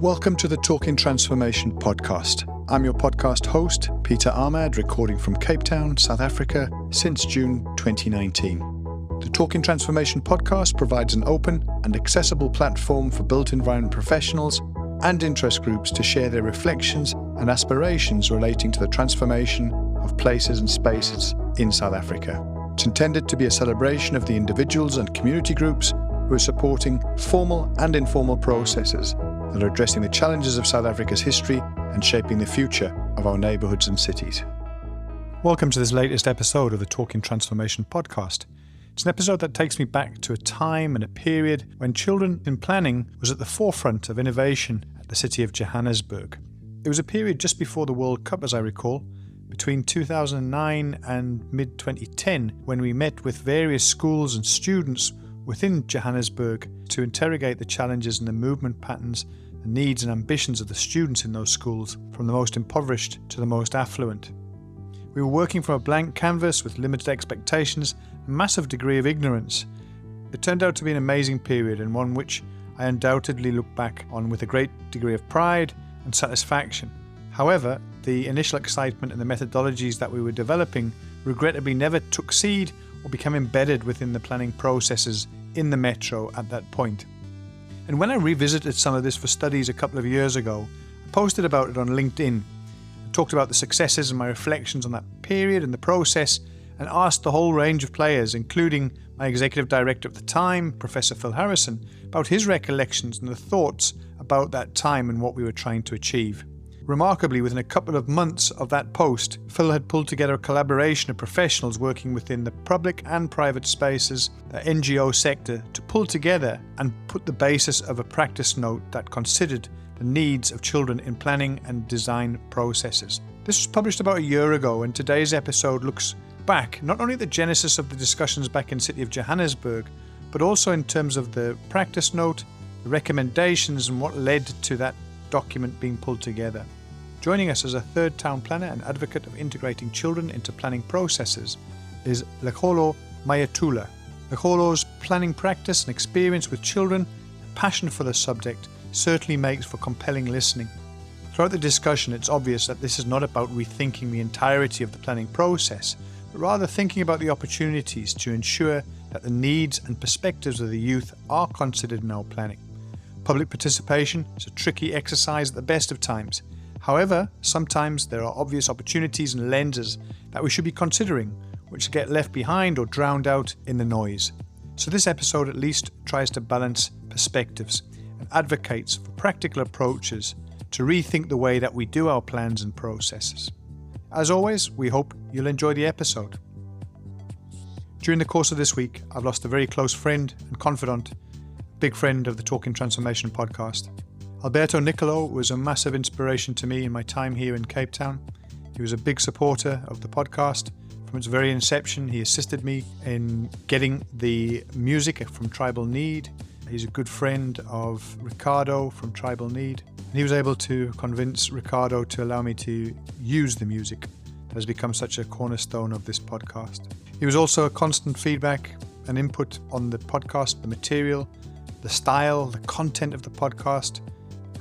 Welcome to the Talking Transformation podcast. I'm your podcast host, Peter Ahmad, recording from Cape Town, South Africa, since June 2019. The Talking Transformation podcast provides an open and accessible platform for built environment professionals and interest groups to share their reflections and aspirations relating to the transformation of places and spaces in South Africa. It's intended to be a celebration of the individuals and community groups who are supporting formal and informal processes that are addressing the challenges of South Africa's history and shaping the future of our neighbourhoods and cities. Welcome to this latest episode of the Talking Transformation podcast. It's an episode that takes me back to a time and a period when children in planning was at the forefront of innovation at the City of Johannesburg. It was a period just before the World Cup, as I recall, between 2009 and mid-2010, when we met with various schools and students within Johannesburg to interrogate the challenges and the movement patterns, the needs and ambitions of the students in those schools, from the most impoverished to the most affluent. We were working from a blank canvas with limited expectations, a massive degree of ignorance. It turned out to be an amazing period, and one which I undoubtedly look back on with a great degree of pride and satisfaction. However, the initial excitement and the methodologies that we were developing regrettably never took seed or became embedded within the planning processes in the metro at that point. And when I revisited some of this for studies a couple of years ago, I posted about it on LinkedIn. I talked about the successes and my reflections on that period and the process, and asked the whole range of players, including my executive director at the time, Professor Phil Harrison, about his recollections and the thoughts about that time and what we were trying to achieve. Remarkably, within a couple of months of that post, Phil had pulled together a collaboration of professionals working within the public and private spaces, the NGO sector, to pull together and put the basis of a practice note that considered the needs of children in planning and design processes. This was published about a year ago, and today's episode looks back not only at the genesis of the discussions back in City of Johannesburg, but also in terms of the practice note, the recommendations, and what led to that document being pulled together. Joining us as a third town planner and advocate of integrating children into planning processes is Lekgolo Mayatula. Lekgolo's planning practice and experience with children and passion for the subject certainly makes for compelling listening. Throughout the discussion, it's obvious that this is not about rethinking the entirety of the planning process, but rather thinking about the opportunities to ensure that the needs and perspectives of the youth are considered in our planning. Public participation is a tricky exercise at the best of times. However, sometimes there are obvious opportunities and lenses that we should be considering, which get left behind or drowned out in the noise. So this episode at least tries to balance perspectives and advocates for practical approaches to rethink the way that we do our plans and processes. As always, we hope you'll enjoy the episode. During the course of this week, I've lost a very close friend and confidant, big friend of the Talking Transformation podcast. Alberto Nicolo was a massive inspiration to me in my time here in Cape Town. He was a big supporter of the podcast. From its very inception, he assisted me in getting the music from Tribal Need. He's a good friend of Ricardo from Tribal Need. And he was able to convince Ricardo to allow me to use the music that has become such a cornerstone of this podcast. He was also a constant feedback and input on the podcast, the material, the style, the content of the podcast.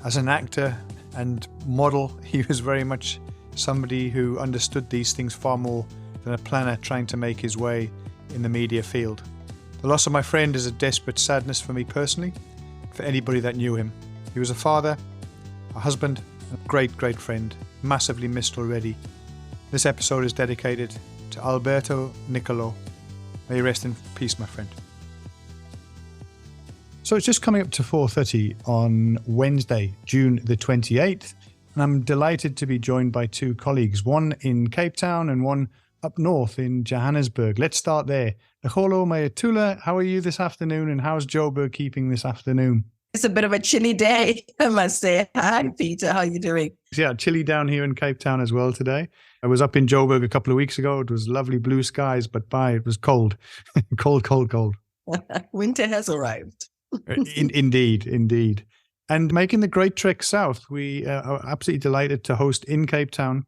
As an actor and model, he was very much somebody who understood these things far more than a planner trying to make his way in the media field. The loss of my friend is a desperate sadness for me personally, for anybody that knew him. He was a father, a husband, a great, great friend, massively missed already. This episode is dedicated to Alberto Nicolo. May you rest in peace, my friend. So it's just coming up to 4:30 on Wednesday, June the 28th, and I'm delighted to be joined by two colleagues, one in Cape Town and one up north in Johannesburg. Let's start there. Lekgolo Mayatula, how are you this afternoon, and how's Joburg keeping this afternoon? It's a bit of a chilly day, I must say. Hi, Peter. How are you doing? Yeah, chilly down here in Cape Town as well today. I was up in Joburg a couple of weeks ago. It was lovely blue skies, but it was cold. cold. Winter has arrived. Indeed. And making the great trek south, we are absolutely delighted to host in Cape Town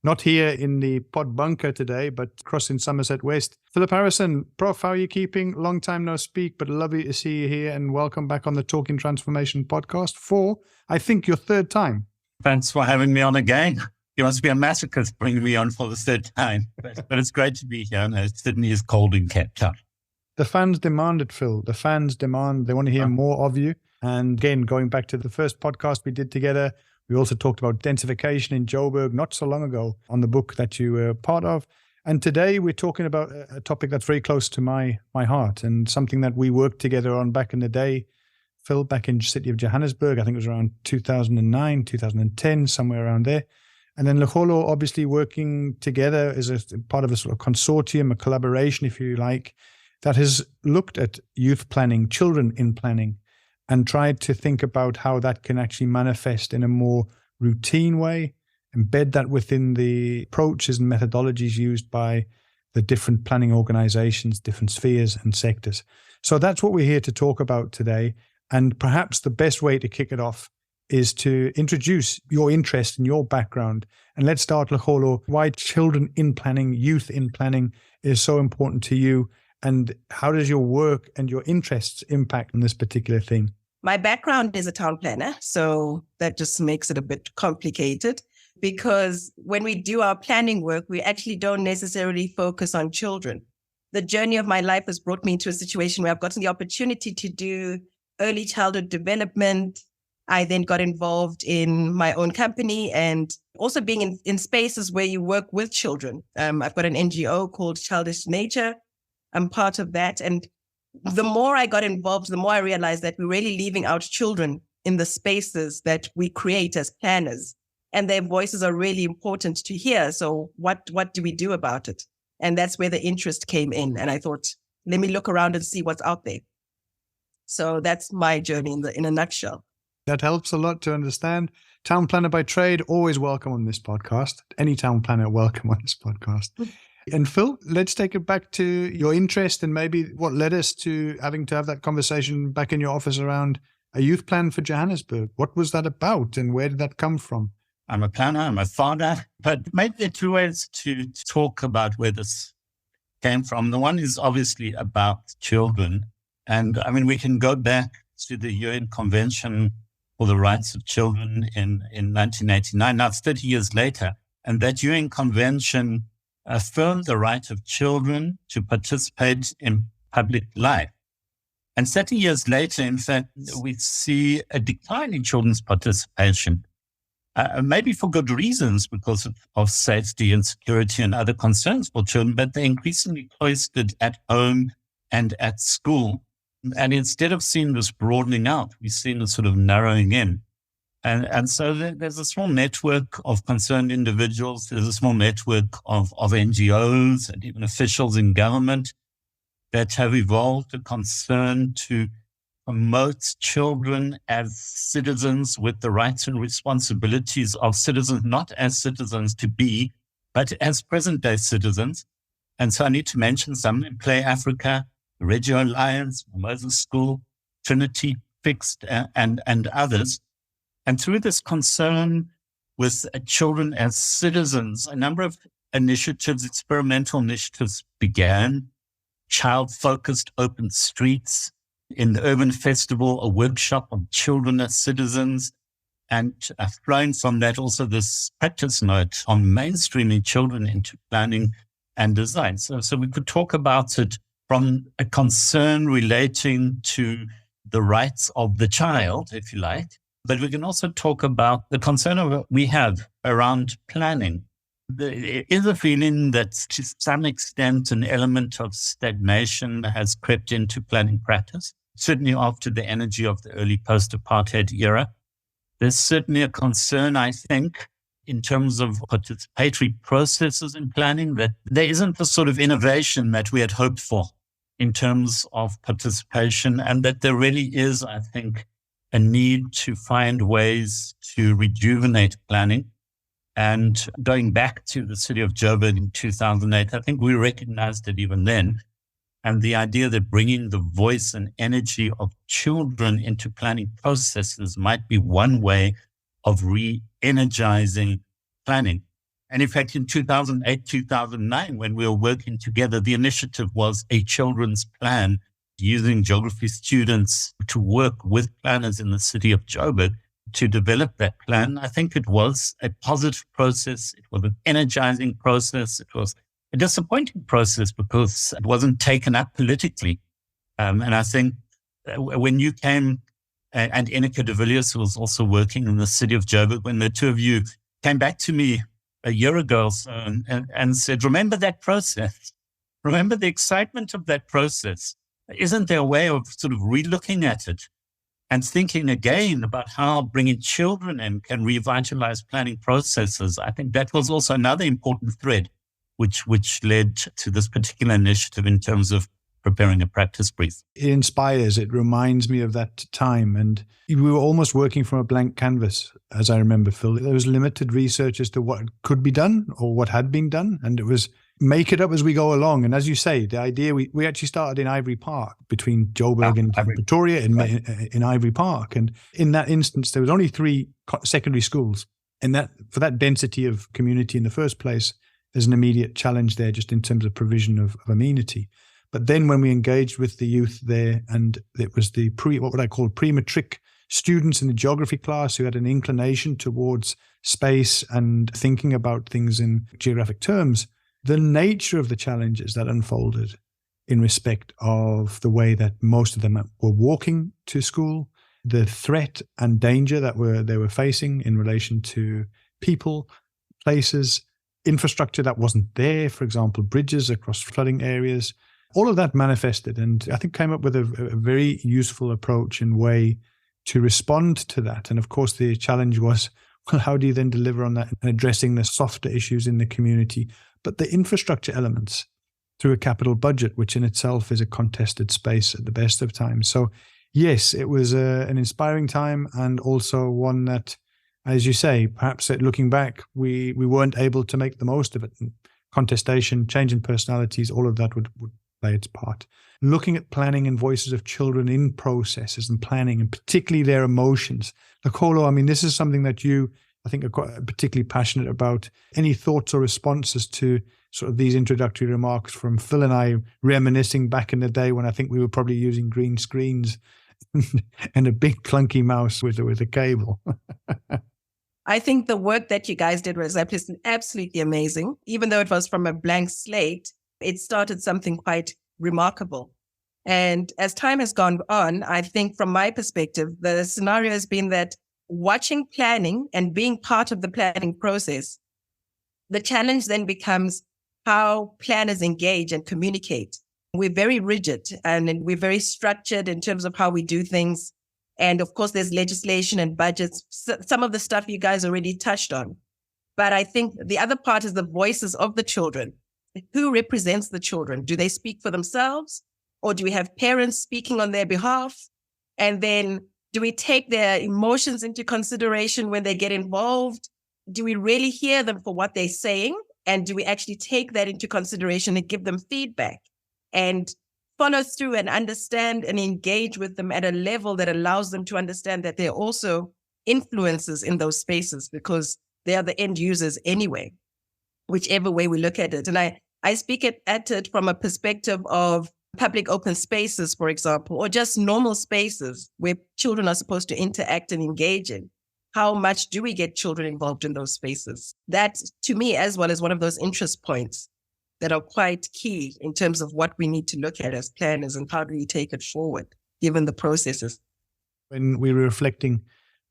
not here in the pod bunker today, but across in Somerset West. Philip Harrison, Prof, how are you keeping? Long time no speak, but lovely to see you here, and welcome back on the Talking Transformation podcast for, I think, your third time. Thanks for having me on again. You must be a masochist bringing me on for the third time, but it's great to be here. And Sydney is cold in Cape Town. The fans demand it, Phil. The fans demand, they want to hear more of you. And again, going back to the first podcast we did together, we also talked about densification in Joburg not so long ago on the book that you were part of. And today we're talking about a topic that's very close to my heart and something that we worked together on back in the day, Phil, back in City of Johannesburg. I think it was around 2009, 2010, somewhere around there. And then Leholo obviously working together as a part of a sort of consortium, a collaboration, if you like, that has looked at youth planning, children in planning, and tried to think about how that can actually manifest in a more routine way, embed that within the approaches and methodologies used by the different planning organizations, different spheres and sectors. So that's what we're here to talk about today. And perhaps the best way to kick it off is to introduce your interest and your background. And let's start, Leholo, why children in planning, youth in planning is so important to you, and how does your work and your interests impact on this particular theme? My background is a town planner, so that just makes it a bit complicated because when we do our planning work, we actually don't necessarily focus on children. The journey of my life has brought me into a situation where I've gotten the opportunity to do early childhood development. I then got involved in my own company and also being in spaces where you work with children. I've got an NGO called Childish Nature. I'm part of that. And the more I got involved, the more I realized that we're really leaving out children in the spaces that we create as planners. And their voices are really important to hear. So what do we do about it? And that's where the interest came in. And I thought, let me look around and see what's out there. So that's my journey in a nutshell. That helps a lot to understand. Town planner by trade, always welcome on this podcast. Any town planner, welcome on this podcast. And Phil, let's take it back to your interest and maybe what led us to having to have that conversation back in your office around a youth plan for Johannesburg. What was that about and where did that come from? I'm a planner, I'm a father, but maybe there are two ways to talk about where this came from. The one is obviously about children. And I mean, we can go back to the UN Convention for the Rights of Children in 1989. Now it's 30 years later. And that UN Convention affirmed the right of children to participate in public life. And 30 years later, in fact, we see a decline in children's participation, maybe for good reasons, because of safety and security and other concerns for children, but they're increasingly cloistered at home and at school. And instead of seeing this broadening out, we've seen this sort of narrowing in. And so there's a small network of concerned individuals. There's a small network of NGOs and even officials in government that have evolved a concern to promote children as citizens with the rights and responsibilities of citizens, not as citizens to be, but as present-day citizens. And so I need to mention some in Play Africa, Regio Alliance, Moses School, Trinity, Fixed, and others. And through this concern with children as citizens, a number of initiatives, experimental initiatives began. Child-focused open streets, in the Urban Festival, a workshop on children as citizens, and flowing from that also this practice note on mainstreaming children into planning and design. So we could talk about it from a concern relating to the rights of the child, if you like. But we can also talk about the concern we have around planning. There is a feeling that to some extent an element of stagnation has crept into planning practice, certainly after the energy of the early post-apartheid era. There's certainly a concern, I think, in terms of participatory processes in planning, that there isn't the sort of innovation that we had hoped for in terms of participation, and that there really is, I think, a need to find ways to rejuvenate planning. And going back to the City of Joburg in 2008, I think we recognized it even then. And the idea that bringing the voice and energy of children into planning processes might be one way of re-energizing planning. And in fact, in 2008, 2009, when we were working together, the initiative was a children's plan using geography students to work with planners in the city of Joburg to develop that plan. I think it was a positive process. It was an energizing process. It was a disappointing process because it wasn't taken up politically. And I think when you came, and Enika de Villiers, who was also working in the city of Joburg, when the two of you came back to me a year ago and said, remember that process? Remember the excitement of that process? Isn't there a way of sort of relooking at it and thinking again about how bringing children in can revitalize planning processes? I think that was also another important thread which led to this particular initiative in terms of preparing a practice brief. It inspires. It reminds me of that time. And we were almost working from a blank canvas, as I remember, Phil. There was limited research as to what could be done or what had been done. And it was make it up as we go along. And as you say, the idea, we actually started in Ivory Park, between Joburg and Pretoria in Ivory Park. And in that instance, there was only 3 secondary schools. And that for that density of community in the first place, there's an immediate challenge there just in terms of provision of amenity. But then when we engaged with the youth there, and it was the what would I call pre-matric students in the geography class who had an inclination towards space and thinking about things in geographic terms, the nature of the challenges that unfolded in respect of the way that most of them were walking to school, the threat and danger that they were facing in relation to people, places, infrastructure that wasn't there, for example, bridges across flooding areas. All of that manifested and I think came up with a very useful approach and way to respond to that. And of course, the challenge was, well, how do you then deliver on that and addressing the softer issues in the community, but the infrastructure elements through a capital budget, which in itself is a contested space at the best of times. So yes, it was an inspiring time and also one that, as you say, perhaps looking back, we weren't able to make the most of it. And contestation, change in personalities, all of that would play its part. Looking at planning and voices of children in processes and planning, and particularly their emotions. Lekolo, I mean, this is something that you, I think, are quite particularly passionate about. Any thoughts or responses to sort of these introductory remarks from Phil and I, reminiscing back in the day when I think we were probably using green screens and a big clunky mouse with a cable? I think the work that you guys did was absolutely amazing. Even though it was from a blank slate, it started something quite remarkable. And as time has gone on, I think from my perspective, the scenario has been that watching planning and being part of the planning process, the challenge then becomes how planners engage and communicate. We're very rigid and we're very structured in terms of how we do things. And of course, there's legislation and budgets, some of the stuff you guys already touched on. But I think the other part is the voices of the children. Who represents the children? Do they speak for themselves? Or do we have parents speaking on their behalf? And then do we take their emotions into consideration when they get involved? Do we really hear them for what they're saying? And do we actually take that into consideration and give them feedback and follow through and understand and engage with them at a level that allows them to understand that they're also influencers in those spaces because they are the end users anyway, whichever way we look at it. And I speak at it from a perspective of public open spaces, for example, or just normal spaces where children are supposed to interact and engage in. How much do we get children involved in those spaces? That, to me, as well, is one of those interest points that are quite key in terms of what we need to look at as planners and how do we take it forward, given the processes. When we were reflecting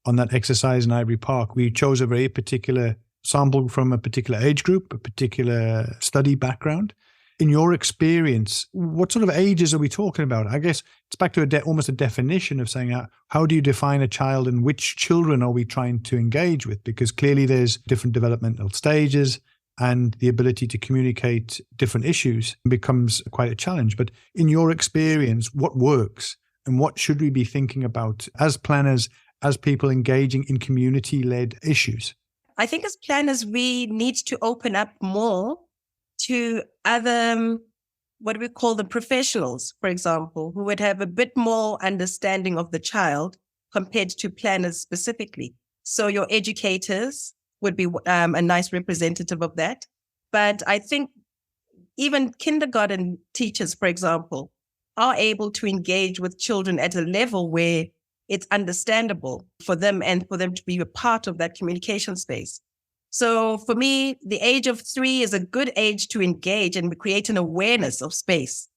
on that exercise in Ivory Park, we chose a very particular sample from a particular age group, a particular study background. In your experience, what sort of ages are we talking about? I guess it's back to almost a definition of saying, how do you define a child and which children are we trying to engage with? Because clearly there's different developmental stages and the ability to communicate different issues becomes quite a challenge. But in your experience, what works and what should we be thinking about as planners, as people engaging in community-led issues? I think as planners, we need to open up more to other, what we call the professionals, for example, who would have a bit more understanding of the child compared to planners specifically. So your educators, would be a nice representative of that. But I think even kindergarten teachers, for example, are able to engage with children at a level where it's understandable for them and for them to be a part of that communication space. So for me, the age of 3 is a good age to engage and create an awareness of space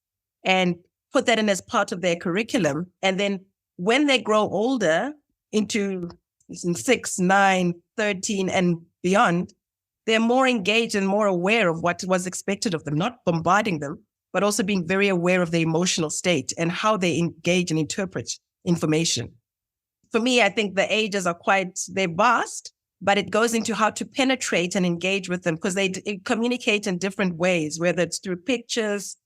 and put that in as part of their curriculum. And then when they grow older into 6, 9, 13 and beyond, they're more engaged and more aware of what was expected of them, not bombarding them, but also being very aware of their emotional state and how they engage and interpret information. For me, I think the ages are they're vast, but it goes into how to penetrate and engage with them because they communicate in different ways, whether it's through pictures.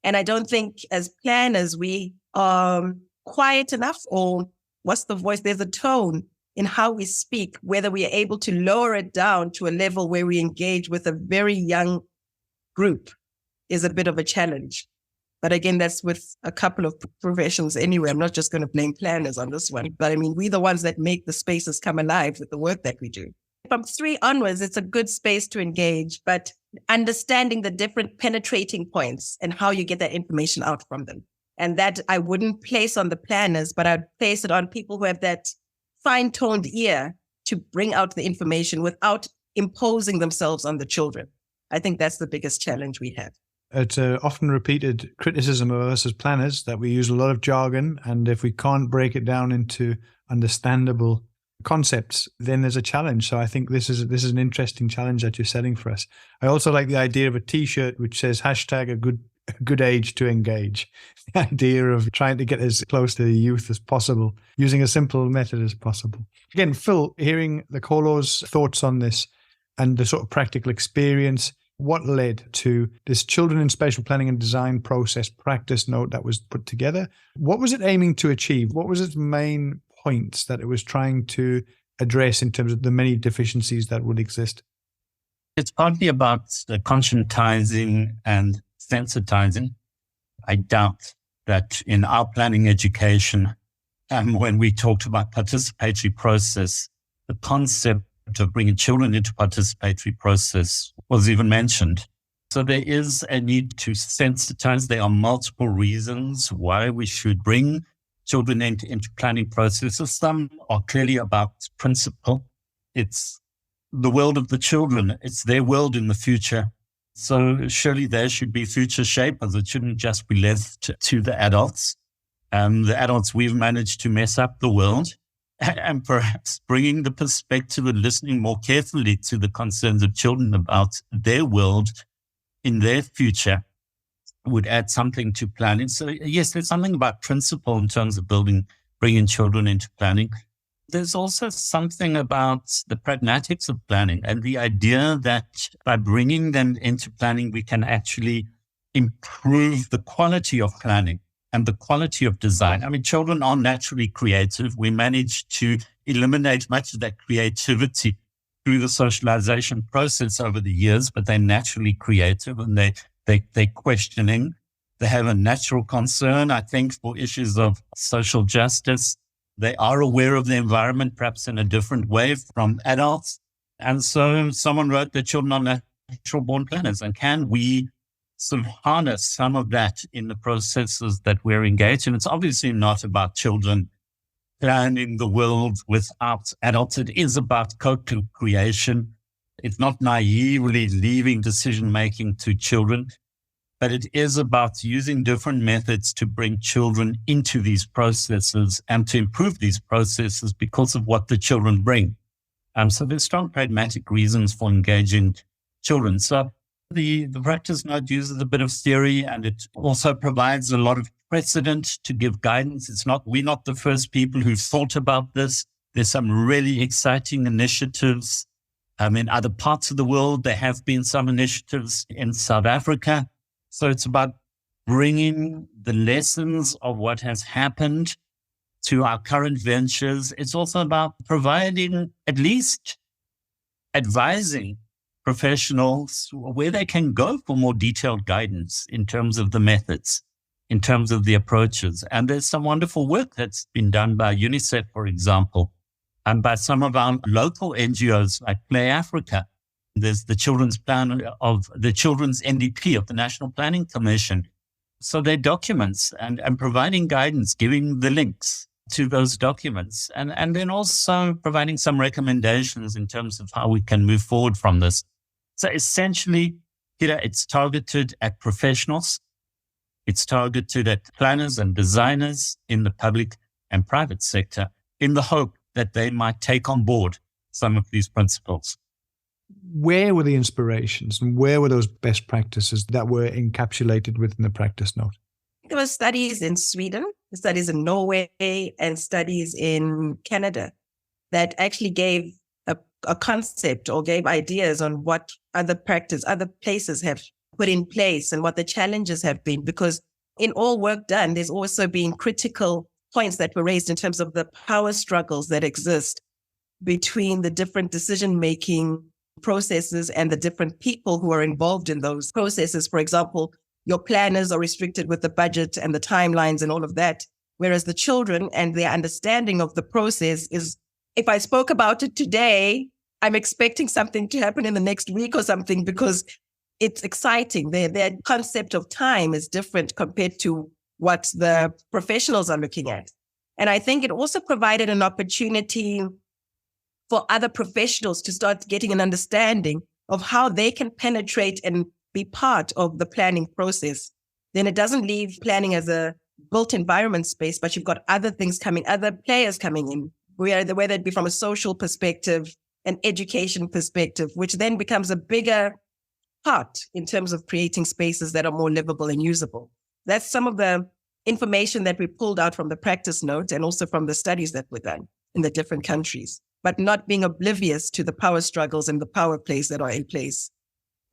And I don't think as planners, we are quiet enough, or what's the voice? There's a tone in how we speak, whether we are able to lower it down to a level where we engage with a very young group is a bit of a challenge. But again, that's with a couple of professions anyway. I'm not just going to blame planners on this one. But I mean, we're the ones that make the spaces come alive with the work that we do. From 3 onwards, it's a good space to engage, but understanding the different penetrating points and how you get that information out from them. And that I wouldn't place on the planners, but I'd place it on people who have that fine-toned ear to bring out the information without imposing themselves on the children. I think that's the biggest challenge we have. It's an often repeated criticism of us as planners that we use a lot of jargon, and if we can't break it down into understandable concepts, then there's a challenge. So I think this is an interesting challenge that you're setting for us. I also like the idea of a T-shirt which says hashtag a good age to engage. The idea of trying to get as close to the youth as possible, using a simple method as possible. Again, Phil, hearing the Kholo's thoughts on this and the sort of practical experience, what led to this Children in Spatial Planning and Design process practice note that was put together? What was it aiming to achieve? What was its main points that it was trying to address in terms of the many deficiencies that would exist? It's partly about the conscientizing and sensitizing. I doubt that in our planning education, when we talked about participatory process, the concept of bringing children into participatory process was even mentioned. So there is a need to sensitize. There are multiple reasons why we should bring children into planning processes. Some are clearly about principle. It's the world of the children. It's their world in the future. So surely there should be future shapers. It shouldn't just be left to the adults. The adults, we've managed to mess up the world. And perhaps bringing the perspective and listening more carefully to the concerns of children about their world in their future would add something to planning. So yes, there's something about principle in terms of bringing children into planning. There's also something about the pragmatics of planning and the idea that by bringing them into planning, we can actually improve the quality of planning and the quality of design. I mean, children are naturally creative. We manage to eliminate much of that creativity through the socialization process over the years, but they're naturally creative and they're questioning. They have a natural concern, I think, for issues of social justice. They are aware of the environment, perhaps in a different way from adults. And so someone wrote that children are natural born planners. And can we sort of harness some of that in the processes that we're engaged in? It's obviously not about children planning the world without adults. It is about co-creation. It's not naively leaving decision-making to children, but it is about using different methods to bring children into these processes and to improve these processes because of what the children bring. So there's strong pragmatic reasons for engaging children. So the practice note uses a bit of theory, and it also provides a lot of precedent to give guidance. We're not the first people who've thought about this. There's some really exciting initiatives. In other parts of the world, there have been some initiatives in South Africa. So it's about bringing the lessons of what has happened to our current ventures. It's also about providing, at least advising professionals where they can go for more detailed guidance in terms of the methods, in terms of the approaches. And there's some wonderful work that's been done by UNICEF, for example, and by some of our local NGOs like Play Africa. There's the children's plan of the children's NDP of the National Planning Commission. So they're documents and providing guidance, giving the links to those documents, and then also providing some recommendations in terms of how we can move forward from this. So essentially, Peter, it's targeted at professionals. It's targeted at planners and designers in the public and private sector in the hope that they might take on board some of these principles. Where were the inspirations and where were those best practices that were encapsulated within the practice note? There were studies in Sweden, studies in Norway, and studies in Canada that actually gave a concept or gave ideas on what other places have put in place and what the challenges have been. Because in all work done, there's also been critical points that were raised in terms of the power struggles that exist between the different decision-making processes and the different people who are involved in those processes. For example, your planners are restricted with the budget and the timelines and all of that, whereas the children and their understanding of the process is, if I spoke about it today, I'm expecting something to happen in the next week or something because it's exciting. Their concept of time is different compared to what the professionals are looking at. And I think it also provided an opportunity for other professionals to start getting an understanding of how they can penetrate and be part of the planning process. Then it doesn't leave planning as a built environment space, but you've got other things coming, other players coming in, whether it be from a social perspective, an education perspective, which then becomes a bigger part in terms of creating spaces that are more livable and usable. That's some of the information that we pulled out from the practice note and also from the studies that were done in the different countries, but not being oblivious to the power struggles and the power plays that are in place.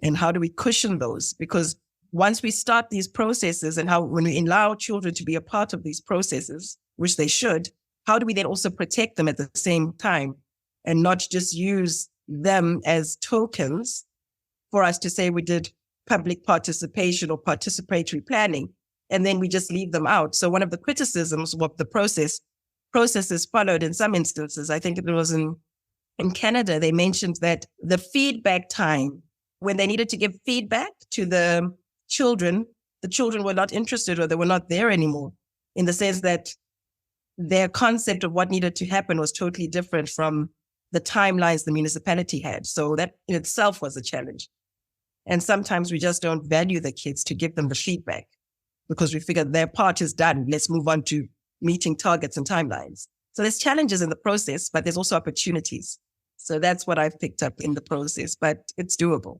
And how do we cushion those? Because once we start these processes and when we allow children to be a part of these processes, which they should, how do we then also protect them at the same time and not just use them as tokens for us to say we did public participation or participatory planning, and then we just leave them out. So one of the criticisms of the processes followed in some instances, I think it was in Canada, they mentioned that the feedback time, when they needed to give feedback to the children were not interested or they were not there anymore, in the sense that their concept of what needed to happen was totally different from the timelines the municipality had. So that in itself was a challenge. And sometimes we just don't value the kids to give them the feedback because we figure their part is done. Let's move on to meeting targets and timelines. So there's challenges in the process, but there's also opportunities. So that's what I've picked up in the process, but it's doable.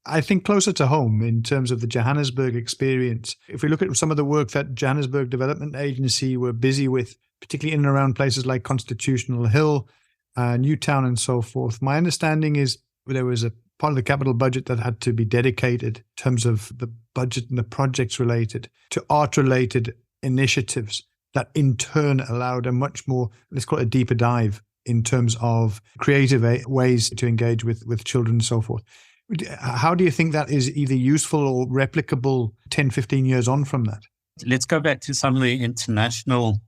I think closer to home in terms of the Johannesburg experience, if we look at some of the work that Johannesburg Development Agency were busy with, particularly in and around places like Constitutional Hill, Newtown and so forth, my understanding is there was a part of the capital budget that had to be dedicated in terms of the budget and the projects related to art-related initiatives that in turn allowed a much more, let's call it a deeper dive in terms of creative ways to engage with children and so forth. How do you think that is either useful or replicable 10, 15 years on from that? Let's go back to some of the international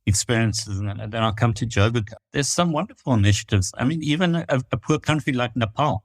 experiences and then I'll come to Joburg. There's some wonderful initiatives. I mean, even a poor country like Nepal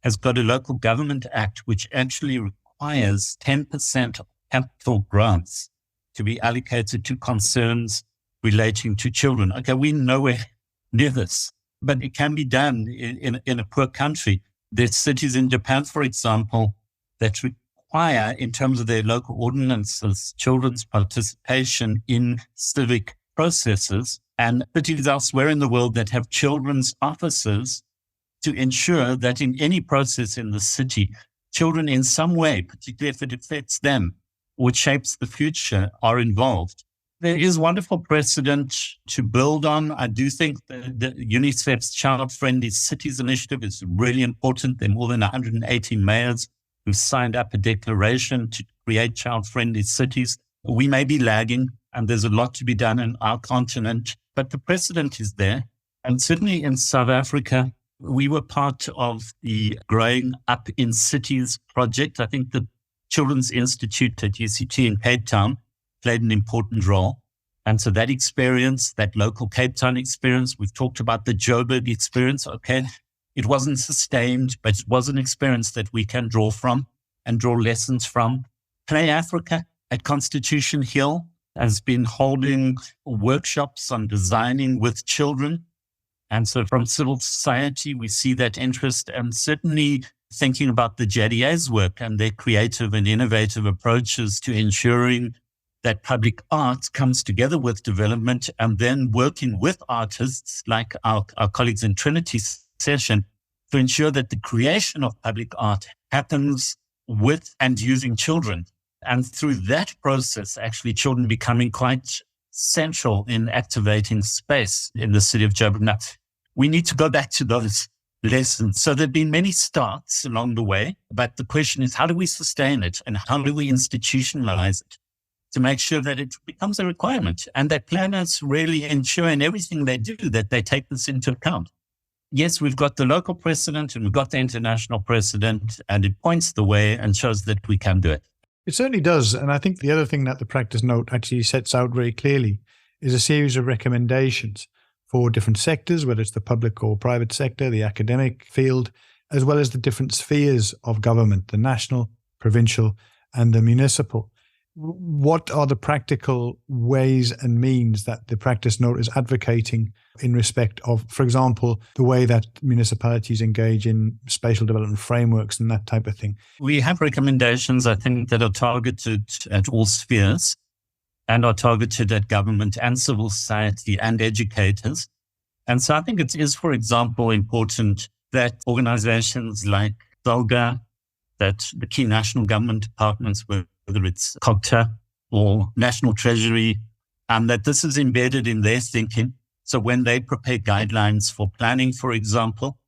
has got a local government act which actually requires 10% of capital grants to be allocated to concerns relating to children. Okay, we're nowhere near this, but it can be done in a poor country. There's cities in Japan, for example, that require, in terms of their local ordinances, children's participation in civic processes, and cities elsewhere in the world that have children's officers to ensure that in any process in the city, children in some way, particularly if it affects them, which shapes the future, are involved. There is wonderful precedent to build on. I do think that the UNICEF's Child-Friendly Cities initiative is really important. There are more than 180 mayors who've signed up a declaration to create child-friendly cities. We may be lagging, and there's a lot to be done in our continent, but the precedent is there. And certainly in South Africa, we were part of the Growing Up in Cities project. I think the Children's Institute at UCT in Cape Town played an important role. And so that experience, that local Cape Town experience, we've talked about the Joburg experience. Okay. It wasn't sustained, but it was an experience that we can draw from and draw lessons from. Play Africa at Constitution Hill has been holding workshops on designing with children. And so from civil society, we see that interest, and certainly thinking about the JDA's work and their creative and innovative approaches to ensuring that public art comes together with development, and then working with artists like our colleagues in Trinity session to ensure that the creation of public art happens with and using children. And through that process, actually children becoming quite central in activating space in the city of Joburg. Now, we need to go back to those lessons. So there've been many starts along the way, but the question is, how do we sustain it and how do we institutionalize it to make sure that it becomes a requirement and that planners really ensure in everything they do that they take this into account? Yes, we've got the local precedent and we've got the international precedent, and it points the way and shows that we can do it. It certainly does. And I think the other thing that the practice note actually sets out very clearly is a series of recommendations for different sectors, whether it's the public or private sector, the academic field, as well as the different spheres of government, the national, provincial, and the municipal. What are the practical ways and means that the practice note is advocating in respect of, for example, the way that municipalities engage in spatial development frameworks and that type of thing? We have recommendations, I think, that are targeted at all spheres and are targeted at government and civil society and educators. And so I think it is, for example, important that organizations like SOGA, that the key national government departments, whether it's COGTA or National Treasury, that this is embedded in their thinking. So when they prepare guidelines for planning, for example,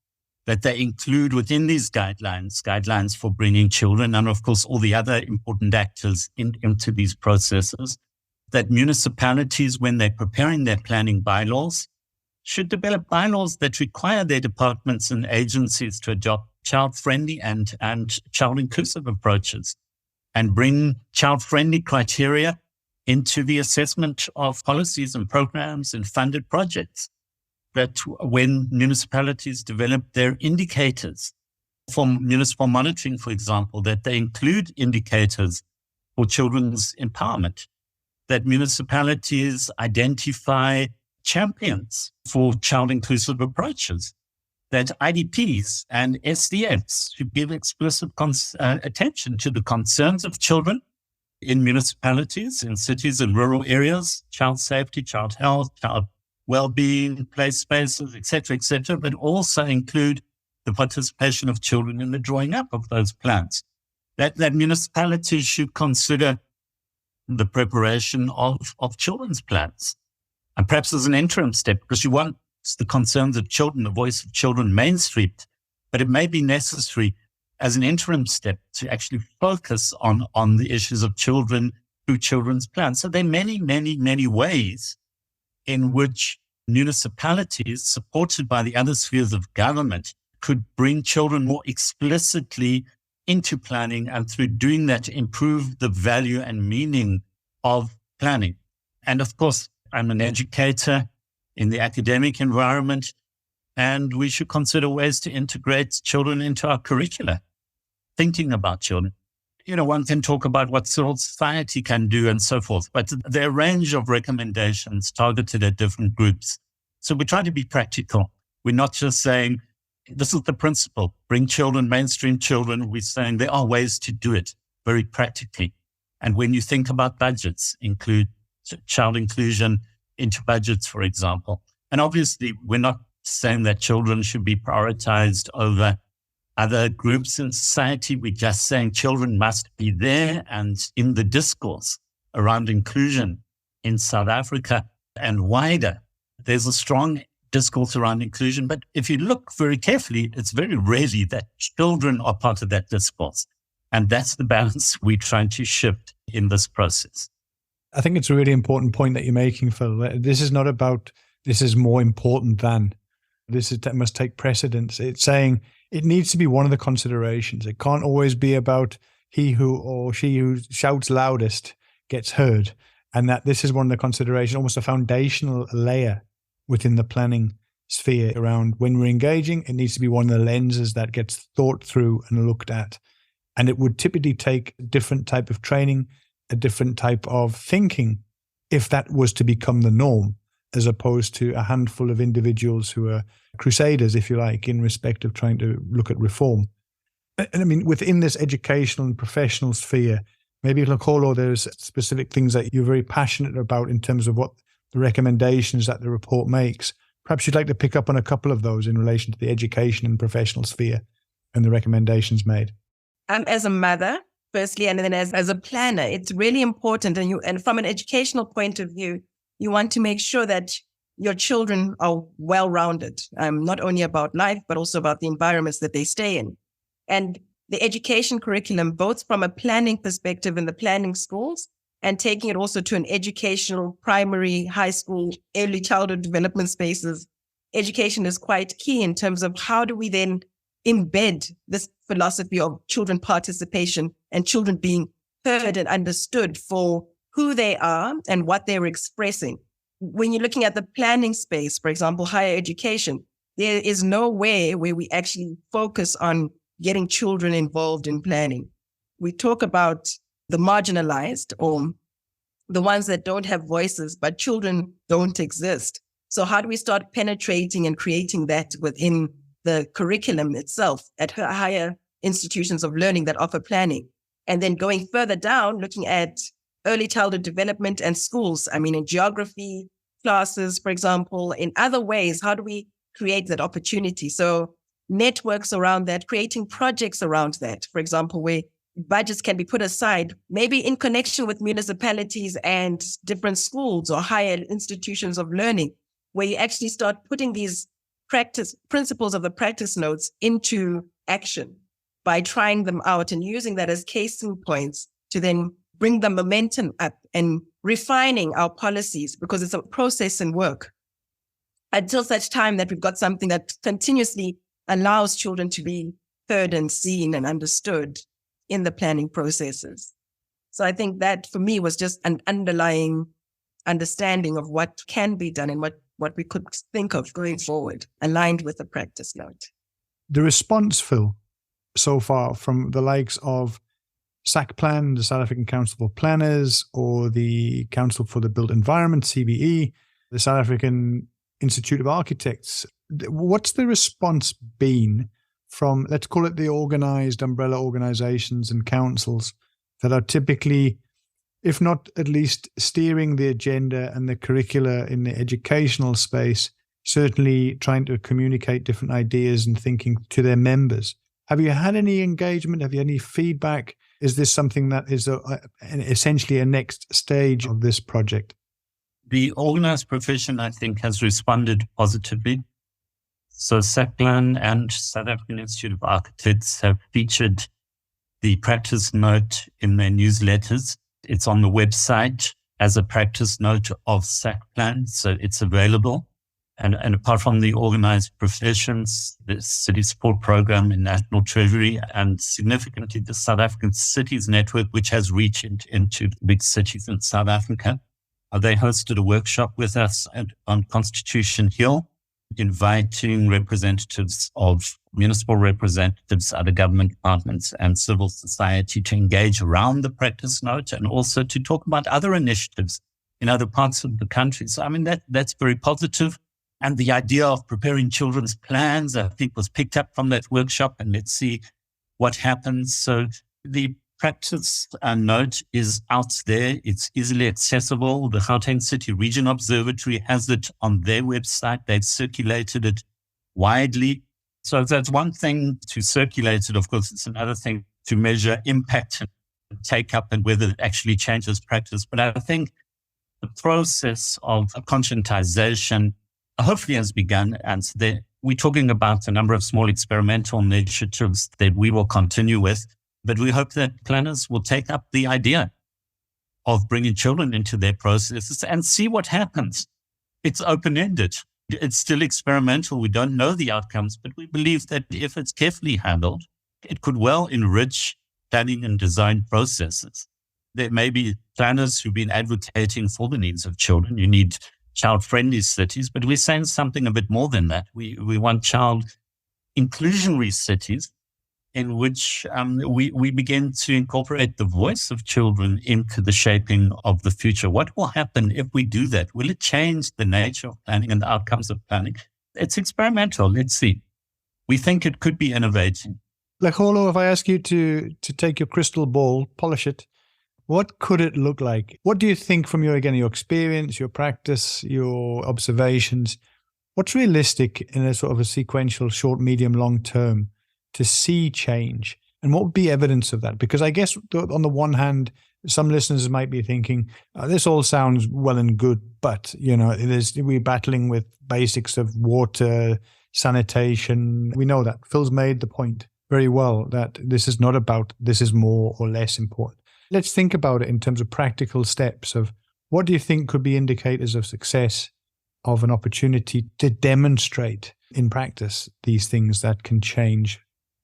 that they include within these guidelines for bringing children and, of course, all the other important actors into these processes, that municipalities, when they're preparing their planning bylaws, should develop bylaws that require their departments and agencies to adopt child-friendly and child-inclusive approaches and bring child-friendly criteria into the assessment of policies and programs and funded projects. That when municipalities develop their indicators for municipal monitoring, for example, that they include indicators for children's empowerment, that municipalities identify champions for child-inclusive approaches, that IDPs and SDFs should give explicit attention to the concerns of children in municipalities, in cities and rural areas, child safety, child health, child well-being, play spaces, etc., but also include the participation of children in the drawing up of those plans. That municipalities should consider the preparation of children's plans. And perhaps as an interim step, because you want the concerns of children, the voice of children mainstreamed, but it may be necessary as an interim step to actually focus on the issues of children through children's plans. So there are many ways in which municipalities, supported by the other spheres of government, could bring children more explicitly into planning, and through doing that, improve the value and meaning of planning. And of course, I'm an educator in the academic environment, and we should consider ways to integrate children into our curricula, thinking about children. One can talk about what civil society can do and so forth, but there are a range of recommendations targeted at different groups. So we try to be practical. We're not just saying, this is the principle, bring children, mainstream children. We're saying there are ways to do it very practically. And when you think about budgets, include child inclusion into budgets, for example. And obviously, we're not saying that children should be prioritized over other groups in society. We're just saying children must be there and in the discourse around inclusion in South Africa and wider. There's a strong discourse around inclusion, but if you look very carefully, it's very rarely that children are part of that discourse. And that's the balance we're trying to shift in this process. I think it's a really important point that you're making, Phil. This is not about, this is more important than, that must take precedence. It's saying it needs to be one of the considerations. It can't always be about he who or she who shouts loudest gets heard. and that this is one of the considerations, almost a foundational layer within the planning sphere around when we're engaging. It needs to be one of the lenses that gets thought through and looked at. And it would typically take a different type of training, a different type of thinking, if that was to become the norm, as opposed to a handful of individuals who are crusaders, if you like, in respect of trying to look at reform. And I mean, within this educational and professional sphere, maybe, Lakolo, there's specific things that you're very passionate about in terms of what the recommendations that the report makes. Perhaps you'd like to pick up on a couple of those in relation to the education and professional sphere and the recommendations made. As a mother, firstly, and then as a planner, it's really important. And from an educational point of view, you want to make sure that your children are well-rounded, not only about life, but also about the environments that they stay in. And the education curriculum, both from a planning perspective in the planning schools and taking it also to an educational, primary, high school, early childhood development spaces, education is quite key in terms of how do we then embed this philosophy of children participation and children being heard and understood for who they are and what they're expressing. When you're looking at the planning space, for example, higher education, there is nowhere where we actually focus on getting children involved in planning. We talk about the marginalized or the ones that don't have voices, but children don't exist. So how do we start penetrating and creating that within the curriculum itself at higher institutions of learning that offer planning? And then going further down, looking at early childhood development and schools. I mean, in geography classes, for example, in other ways, how do we create that opportunity? So networks around that, creating projects around that, for example, where budgets can be put aside, maybe in connection with municipalities and different schools or higher institutions of learning, where you actually start putting these principles of the practice notes into action by trying them out and using that as case points to then bring the momentum up and refining our policies, because it's a process and work until such time that we've got something that continuously allows children to be heard and seen and understood in the planning processes. So I think that for me was just an underlying understanding of what can be done and what we could think of going forward, aligned with the practice note. The response, Phil, so far from the likes of SACPlan, the South African Council for Planners, or the Council for the Built Environment, CBE, the South African Institute of Architects, what's the response been from, let's call it the organized umbrella organizations and councils that are typically, if not at least steering the agenda and the curricula in the educational space, certainly trying to communicate different ideas and thinking to their members? Have you had any engagement? Have you had any feedback? Is this something that is essentially a next stage of this project? The organized profession, I think, has responded positively. So SACPlan and South African Institute of Architects have featured the practice note in their newsletters. It's on the website as a practice note of SACPlan, so it's available. And apart from the organized professions, the City Support Program in National Treasury, and significantly the South African Cities Network, which has reached into big cities in South Africa. They hosted a workshop with us on Constitution Hill, inviting representatives of municipal representatives, other government departments, and civil society to engage around the practice note and also to talk about other initiatives in other parts of the country. So, I mean, that's very positive. And the idea of preparing children's plans, I think, was picked up from that workshop, and let's see what happens. So the practice note is out there. It's easily accessible. The Gauteng City Region Observatory has it on their website. They've circulated it widely. So that's one thing to circulate it. Of course, it's another thing to measure impact and take up and whether it actually changes practice. But I think the process of conscientization hopefully has begun, and we're talking about a number of small experimental initiatives that we will continue with, but we hope that planners will take up the idea of bringing children into their processes and see what happens. It's open-ended. It's still experimental. We don't know the outcomes, but we believe that if it's carefully handled, it could well enrich planning and design processes. There may be planners who've been advocating for the needs of children. You need child-friendly cities, but we're saying something a bit more than that. We want child inclusionary cities in which we begin to incorporate the voice of children into the shaping of the future. What will happen if we do that? Will it change the nature of planning and the outcomes of planning? It's experimental. Let's see. We think it could be innovating. Lekgolo, if I ask you to take your crystal ball, polish it, what could it look like? What do you think from your experience, your practice, your observations? What's realistic in a sort of a sequential, short, medium, long term to see change? And what would be evidence of that? Because I guess on the one hand, some listeners might be thinking, this all sounds well and good, but we're battling with basics of water, sanitation. We know that. Phil's made the point very well that this is not about this is more or less important. Let's think about it in terms of practical steps of what do you think could be indicators of success, of an opportunity to demonstrate in practice these things that can change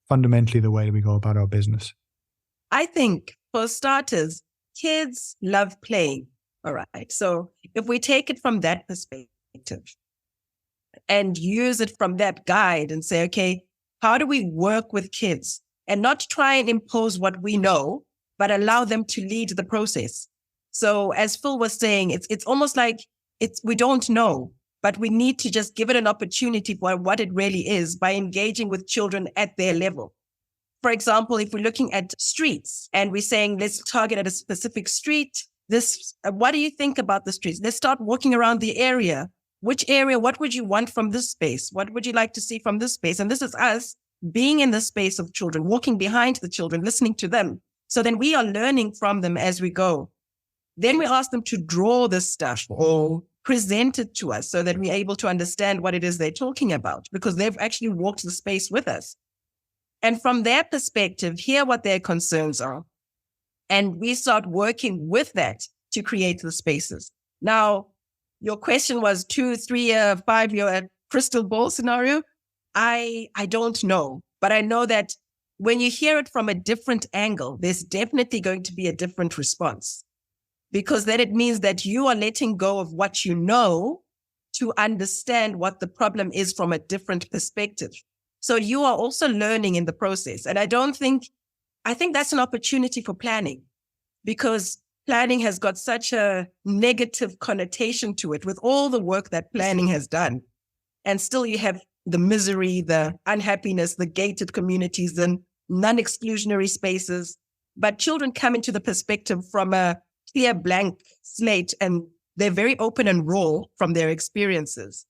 fundamentally the way we go about our business? I think for starters, kids love playing. All right. So if we take it from that perspective and use it from that guide and say, okay, how do we work with kids and not try and impose what we know, but allow them to lead the process? So as Phil was saying, it's almost like we don't know, but we need to just give it an opportunity for what it really is by engaging with children at their level. For example, if we're looking at streets and we're saying, let's target at a specific street, what do you think about the streets? Let's start walking around the area. Which area, what would you want from this space? What would you like to see from this space? And this is us being in the space of children, walking behind the children, listening to them. So then we are learning from them as we go. Then we ask them to draw this stuff or present it to us so that we're able to understand what it is they're talking about because they've actually walked the space with us. And from their perspective, hear what their concerns are. And we start working with that to create the spaces. Now, your question was 2, 3 year, 5 year crystal ball scenario. I don't know, but I know that when you hear it from a different angle, there's definitely going to be a different response because then it means that you are letting go of what you know to understand what the problem is from a different perspective. So you are also learning in the process. And I think that's an opportunity for planning because planning has got such a negative connotation to it with all the work that planning has done. And still you have the misery, the unhappiness, the gated communities, the non-exclusionary spaces. But children come into the perspective from a clear blank slate and they're very open and raw from their experiences.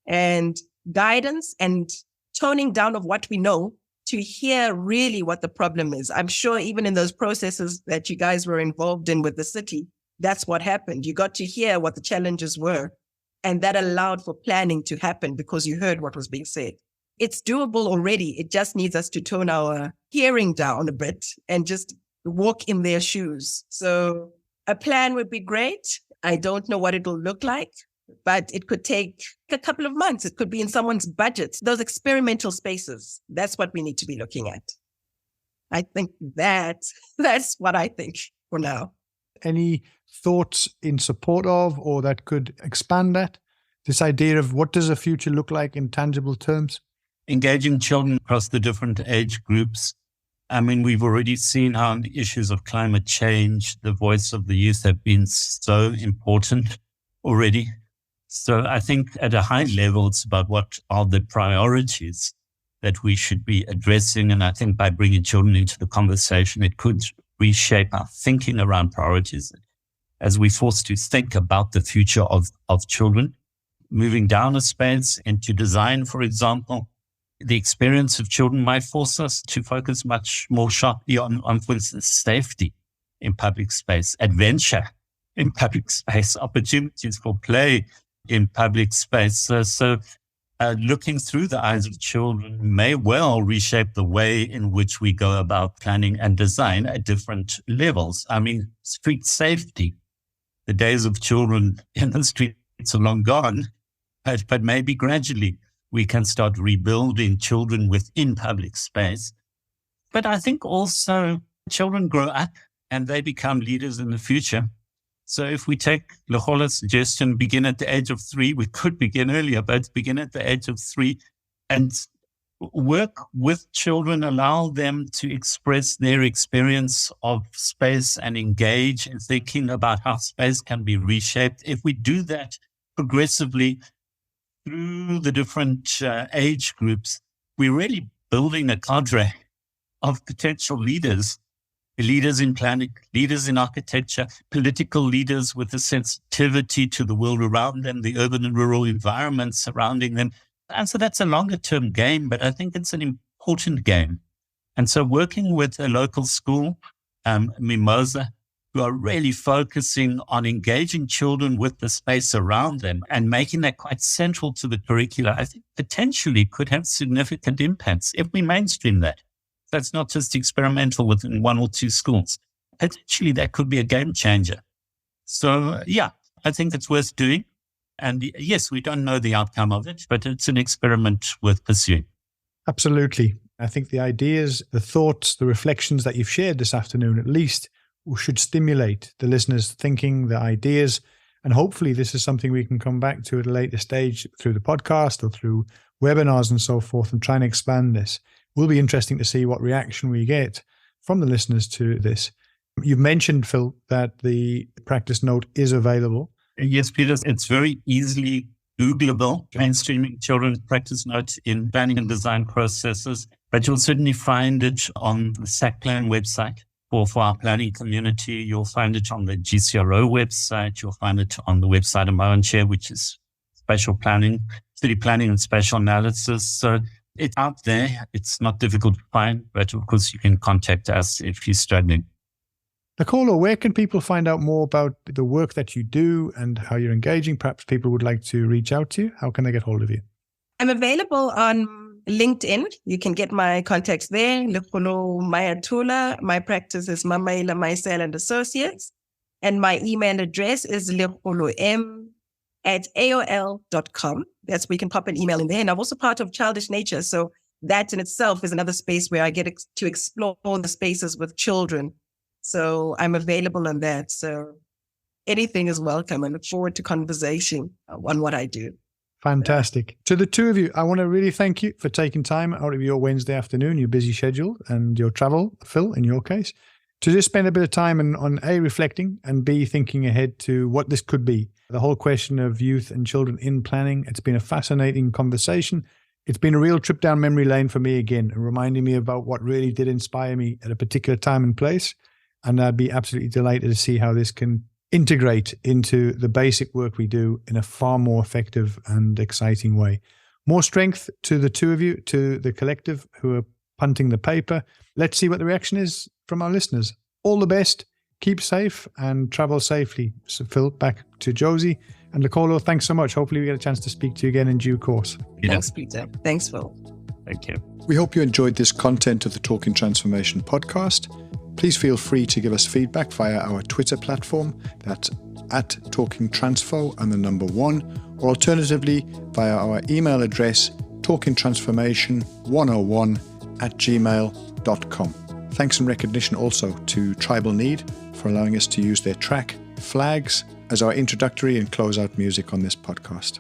And guidance and toning down of what we know to hear really what the problem is. I'm sure even in those processes that you guys were involved in with the city, that's what happened. You got to hear what the challenges were. And that allowed for planning to happen because you heard what was being said. It's doable already. It just needs us to tone our hearing down a bit and just walk in their shoes. So a plan would be great. I don't know what it'll look like, but it could take a couple of months. It could be in someone's budget. Those experimental spaces, that's what we need to be looking at. I think that's what I think for now. Any thoughts in support of or that could expand that? This idea of what does a future look like in tangible terms? Engaging children across the different age groups. I mean, we've already seen how the issues of climate change, the voice of the youth have been so important already. So I think at a high level, it's about what are the priorities that we should be addressing. And I think by bringing children into the conversation, it could reshape our thinking around priorities as we're forced to think about the future of children. Moving down a space into design, for example, the experience of children might force us to focus much more sharply on, for instance, safety in public space, adventure in public space, opportunities for play in public space. So looking through the eyes of children may well reshape the way in which we go about planning and design at different levels. I mean, street safety, the days of children in the streets are long gone, but maybe gradually we can start rebuilding children within public space. But I think also children grow up and they become leaders in the future. So if we take Lekgolo's suggestion, begin at the age of 3, we could begin earlier, but begin at the age of 3 and work with children, allow them to express their experience of space and engage in thinking about how space can be reshaped. If we do that progressively through the different age groups, we're really building a cadre of potential leaders in planning, leaders in architecture, political leaders with a sensitivity to the world around them, the urban and rural environment surrounding them. And so that's a longer term game, but I think it's an important game. And so working with a local school, Mimosa, who are really focusing on engaging children with the space around them and making that quite central to the curricula, I think potentially could have significant impacts if we mainstream that. That's not just experimental within 1 or 2 schools. Potentially that could be a game changer. So yeah, I think it's worth doing. And yes, we don't know the outcome of it, but it's an experiment worth pursuing. Absolutely. I think the ideas, the thoughts, the reflections that you've shared this afternoon, at least, should stimulate the listeners' thinking, the ideas. And hopefully this is something we can come back to at a later stage through the podcast or through webinars and so forth and try and expand this. It will be interesting to see what reaction we get from the listeners to this. You've mentioned, Phil, that the practice note is available. Yes, Peter, it's very easily Googleable, mainstreaming children's practice notes in planning and design processes, but you'll certainly find it on the SACPlan website for our planning community. You'll find it on the GCRO website. You'll find it on the website of my own chair, which is spatial planning, city planning and spatial analysis. So it's out there. It's not difficult to find, but of course you can contact us if you're struggling. Lekholo, where can people find out more about the work that you do and how you're engaging? Perhaps people would like to reach out to you. How can they get hold of you? I'm available on LinkedIn. You can get my contacts there. Lekholo Mayatula. My practice is Mamaila Maisel and Associates. And my email address is lekholom@aol.com. That's where you can pop an email in there. And I'm also part of Childish Nature. So that in itself is another space where I get to explore the spaces with children. So I'm available on that. So anything is welcome. I look forward to conversation on what I do. Fantastic. To the two of you, I want to really thank you for taking time out of your Wednesday afternoon, your busy schedule and your travel, Phil, in your case, to just spend a bit of time on A, reflecting and B, thinking ahead to what this could be. The whole question of youth and children in planning. It's been a fascinating conversation. It's been a real trip down memory lane for me again, reminding me about what really did inspire me at a particular time and place. And I'd be absolutely delighted to see how this can integrate into the basic work we do in a far more effective and exciting way. More strength to the two of you, to the collective who are punting the paper. Let's see what the reaction is from our listeners. All the best. Keep safe and travel safely. So Phil, back to Josie. And Lekholo, thanks so much. Hopefully we get a chance to speak to you again in due course. Thanks, Peter. Thanks, Phil. Thank you. We hope you enjoyed this content of the Talking Transformation podcast. Please feel free to give us feedback via our Twitter platform, that's @TalkingTransfo and the number 1, or alternatively via our email address, talkingtransformation101@gmail.com. Thanks and recognition also to Tribal Need for allowing us to use their track, Flags, as our introductory and closeout music on this podcast.